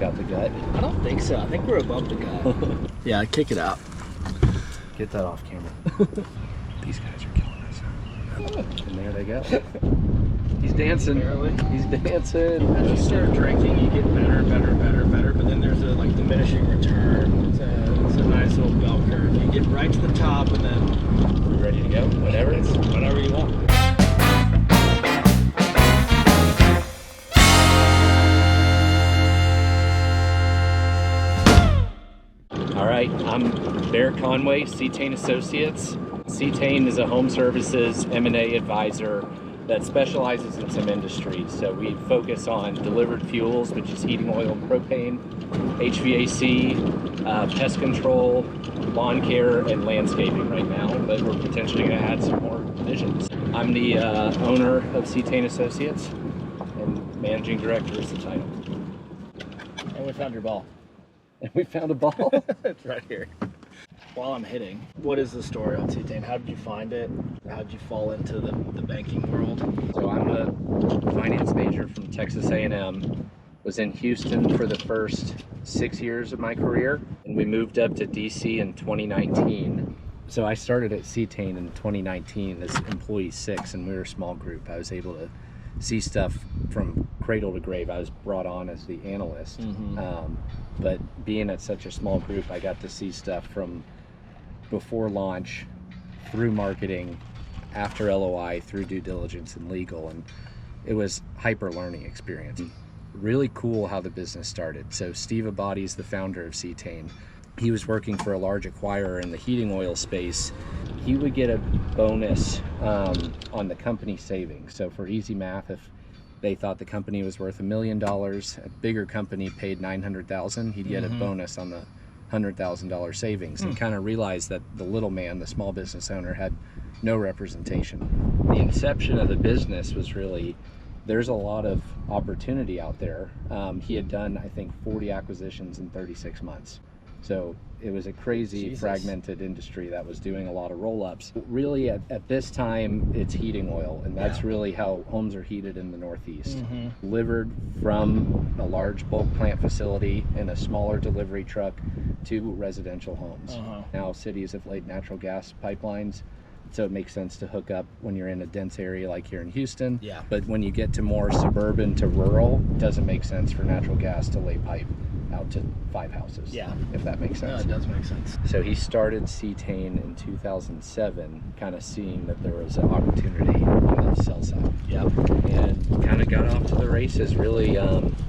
out the gut? I don't think so. I think we're above the gut. Yeah, kick it out. Get that off camera. These guys are killing us. And there they go. He's dancing. Barely. He's dancing. As you start drinking, you get better, but then there's a like diminishing return. It's a nice little bell curve. You get right to the top, and then You ready to go? Whenever. whatever you want. All right, I'm Barrett Conway, Cetane Associates. Cetane is a home services M&A advisor that specializes in some industries. So we focus on delivered fuels, which is heating oil, propane, HVAC, pest control, lawn care, and landscaping right now, but we're potentially going to add some more divisions. I'm the owner of Cetane Associates, and managing director is the title. And we found your ball. And we found a ball. It's right here. While I'm hitting, what is the story on Cetane? How did you find it? How did you fall into the banking world? So I'm a finance major from Texas A&M. Was in Houston for the first 6 years of my career, and we moved up to DC in 2019. So I started at Cetane in 2019 as employee 6, and we were a small group. I was able to see stuff from cradle to grave. I was brought on as the analyst, but being at such a small group, I got to see stuff from before launch, through marketing, after LOI, through due diligence and legal, and it was hyper learning experience. Really cool how the business started. So Steve Abadi's the founder of Cetane. He was working for a large acquirer in the heating oil space. He would get a bonus on the company savings. So for easy math, if they thought the company was worth $1 million, a bigger company paid $900,000, he'd get a bonus on the $100,000 savings, and kind of realized that the little man, the small business owner, had no representation. The inception of the business was really, there's a lot of opportunity out there. He had done, I think, 40 acquisitions in 36 months. So it was a crazy fragmented industry that was doing a lot of roll-ups. Really at this time, it's heating oil, and that's really how homes are heated in the Northeast. Delivered from a large bulk plant facility in a smaller delivery truck to residential homes. Now cities have laid natural gas pipelines, so it makes sense to hook up when you're in a dense area like here in Houston. But when you get to more suburban to rural, it doesn't make sense for natural gas to lay pipe out to 5 houses. If that makes sense. No, it does make sense. So he started Cetane in 2007, kind of seeing that there was an opportunity on the sell side. And kind of got off to the races. Really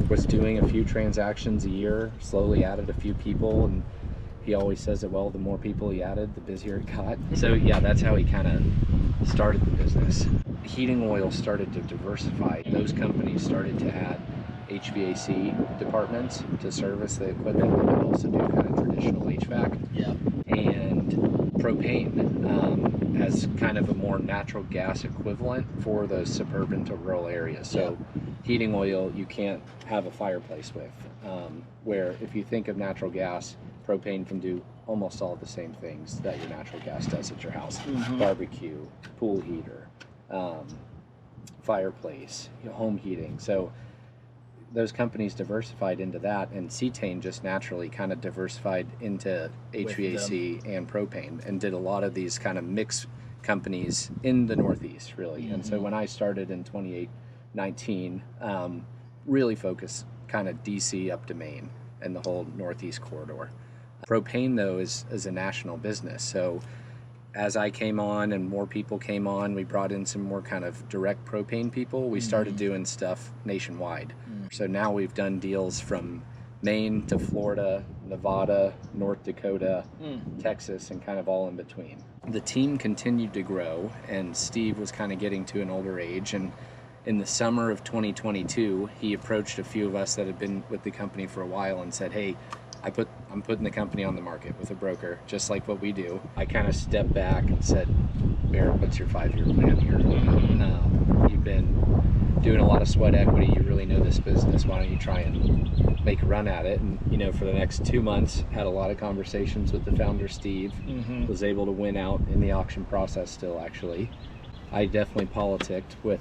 was doing a few transactions a year, slowly added a few people, and he always says that, well, the more people he added, the busier it got. So yeah, that's how he kind of started the business. Heating oil started to diversify. Those companies started to add HVAC departments to service the equipment, and then also do kind of traditional HVAC. And propane as kind of a more natural gas equivalent for those suburban to rural areas. So heating oil you can't have a fireplace with, where if you think of natural gas, propane can do almost all the same things that your natural gas does at your house. Barbecue, pool heater, fireplace, home heating. So those companies diversified into that, and Cetane just naturally kind of diversified into HVAC and propane, and did a lot of these kind of mixed companies in the Northeast, really. And so when I started in 2019, really focused kind of DC up to Maine and the whole Northeast corridor. Propane, though, is a national business. So as I came on and more people came on, we brought in some more kind of direct propane people. We started doing stuff nationwide. So now we've done deals from Maine to Florida, Nevada, North Dakota, Texas, and kind of all in between. The team continued to grow, and Steve was kind of getting to an older age. And in the summer of 2022, he approached a few of us that had been with the company for a while and said, hey, I'm putting the company on the market with a broker, just like what we do. I kind of stepped back and said, Barrett, what's your 5-year plan here? You've been doing a lot of sweat equity. You really know this business. Why don't you try and make a run at it? And, for the next 2 months, had a lot of conversations with the founder, Steve. Was able to win out in the auction process still, actually. I definitely politicked with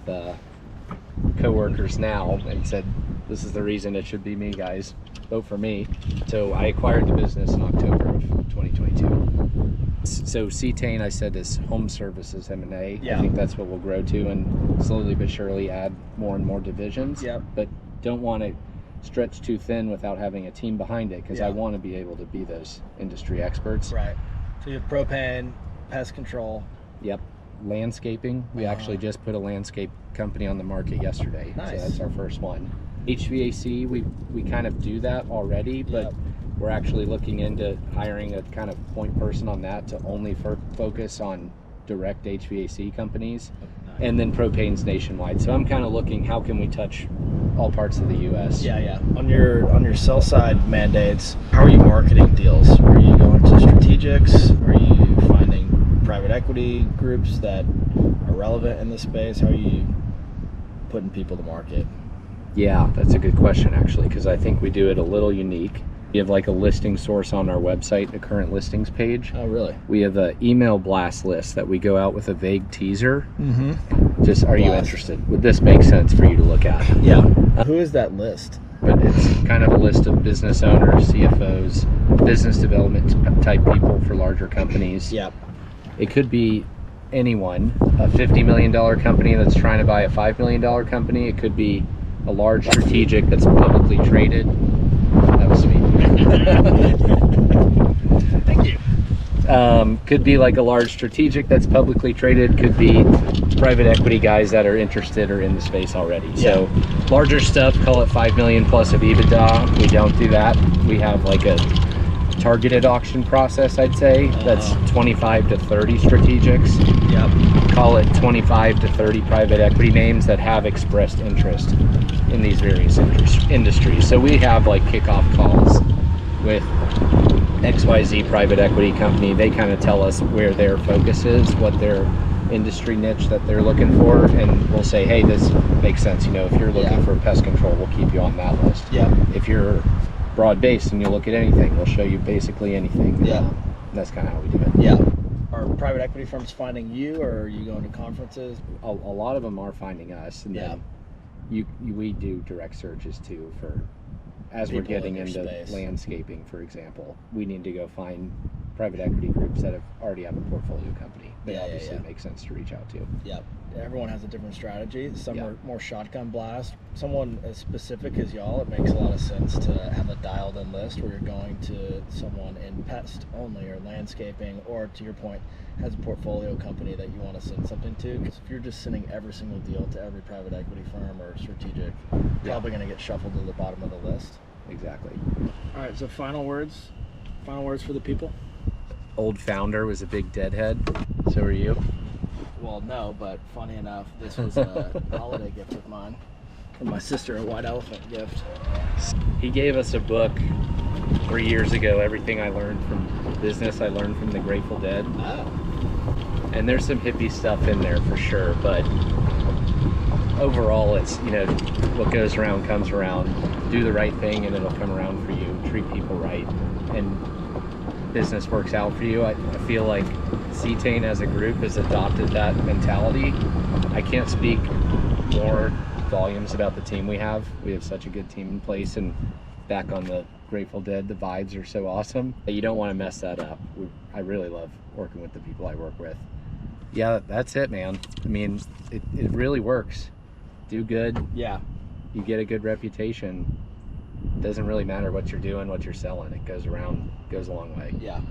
coworkers now and said, This is the reason it should be me, guys. Vote for me. So I acquired the business in October of 2022. So Cetane, I said, is home services M&A. Yeah. I think that's what we'll grow to, and slowly but surely add more and more divisions. Yep. But don't want to stretch too thin without having a team behind it, because I want to be able to be those industry experts. Right. So you have propane, pest control. Yep. Landscaping. We actually just put a landscape company on the market yesterday. Nice. So that's our first one. HVAC, we kind of do that already, but we're actually looking into hiring a kind of point person on that to only focus on direct HVAC companies. Nice. And then propane's nationwide. So I'm kind of looking, how can we touch all parts of the U.S.? Yeah. On your sell side mandates, how are you marketing deals? Are you going to strategics? Are you finding private equity groups that are relevant in the space? How are you putting people to market? Yeah, that's a good question, actually, because I think we do it a little unique. We have like a listing source on our website, a current listings page. Oh, really? We have an email blast list that we go out with a vague teaser. Mm-hmm. Just, are you interested? Would this make sense for you to look at? Yeah. Who is that list? But it's kind of a list of business owners, CFOs, business development type people for larger companies. Yeah. It could be anyone, a $50 million company that's trying to buy a $5 million company. It could be a large strategic that's publicly traded. That was sweet. Thank you. Could be like a large strategic that's publicly traded. Could be private equity guys that are interested or in the space already. Yeah. So larger stuff, call it 5 million plus of EBITDA. We don't do that. We have like a targeted auction process, I'd say. That's 25 to 30 strategics. Yep. Call it 25 to 30 private equity names that have expressed interest in these various industries. So we have like kickoff calls with XYZ private equity company. They kind of tell us where their focus is, what their industry niche that they're looking for, and we'll say, hey, this makes sense. You know, if you're looking for pest control, we'll keep you on that list. Yeah. If you're broad-based and you look at anything, we'll show you basically anything. Yeah. That's kind of how we do it. Yeah. Are private equity firms finding you, or are you going to conferences? A lot of them are finding us, and then we do direct searches too for, as we're getting into landscaping, for example, we need to go find private equity groups that already have a portfolio company. They obviously make sense to reach out to. Yep. Everyone has a different strategy. Some are more shotgun blast. Someone as specific as y'all, it makes a lot of sense to have a dialed in list where you're going to someone in pest only or landscaping, or to your point, has a portfolio company that you want to send something to. Because if you're just sending every single deal to every private equity firm or strategic, probably going to get shuffled to the bottom of the list. Exactly. All right, so final words for the people. Old founder was a big deadhead. So are you? Well, no, but funny enough, this was a holiday gift of mine from my sister, a white elephant gift. He gave us a book 3 years ago. Everything I learned from business, I learned from the Grateful Dead. Oh. And there's some hippie stuff in there for sure, but overall, it's, you know, what goes around comes around. Do the right thing and it'll come around for you. Treat people right, and business works out for you. I feel like Cetane as a group has adopted that mentality. I can't speak more volumes about the team we have. We have such a good team in place, and back on the Grateful Dead, the vibes are so awesome. You don't want to mess that up. I really love working with the people I work with. Yeah, that's it, man. I mean, it really works. Do good. Yeah. You get a good reputation. It doesn't really matter what you're doing, what you're selling. It goes around, goes a long way. Yeah.